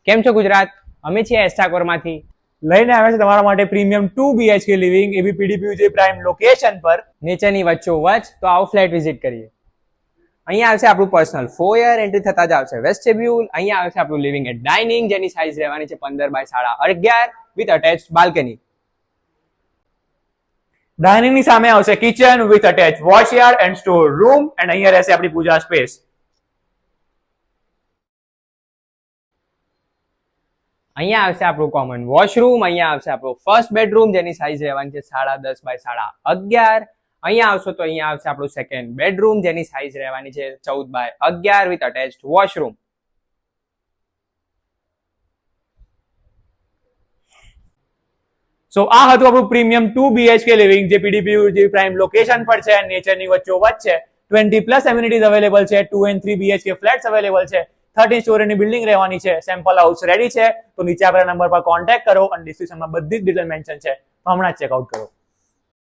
કેમ છો ગુજરાત? અમે છીએ એસ્ટાકોરમાંથી લઈને આવે છે તમારા માટે પ્રીમિયમ 2 BHK લિવિંગ એબી PDPUJ પ્રાઇમ લોકેશન પર નેચરની વચ્ચોવચ. તો આવો ફ્લેટ વિઝિટ કરીએ. અહીંયા આવશે આપણું પર્સનલ ફોયર. એન્ટ્રી થતા જ આવશે વેસ્ટેબ્યુલ. અહીંયા આવશે આપણું લિવિંગ એન્ડ ડાઇનિંગ, જેની સાઇઝ રહેવાની છે 15 by 11.5 with attached balcony. Dining ની સામે આવશે kitchen with attach wash yard and store room and અહીંયા રહેશે આપણી પૂજા સ્પેસ. અહીંયા આવશે આપણું કોમન વોશરૂમ. અહીંયા આવશે આપણું ફર્સ્ટ બેડરૂમ, જેની સાઇઝ રહેવાની છે 10.5 બાય 11.5. અહીંયા આવશો તો અહીંયા આવશે આપણું સેકન્ડ બેડરૂમ, જેની સાઇઝ રહેવાની છે 14 બાય 11 વિથ અટેચ્ડ વોશરૂમ. સો આ હતું આપણું પ્રીમિયમ 2 BHK લિવિંગ જે PDPUJ પ્રાઇમ લોકેશન પર છે, નેચરની વચ્ચોવચ છે. 20+ એમ્યુનિટીઝ અવેલેબલ છે. 2 and 3 BHK ફ્લેટ્સ અવેલેબલ છે. 30 સ્ટોરીની બિલ્ડિંગ રહેવાની છે. સેમ્પલ હાઉસ રેડી છે. તો નીચે આપેલા નંબર પર કોન્ટેક્ટ કરો અને ડિસ્ક્રિપ્શનમાં બધી જ ડિટેલ મેન્શન છે. હમણાં જ ચેકઆઉટ કરો.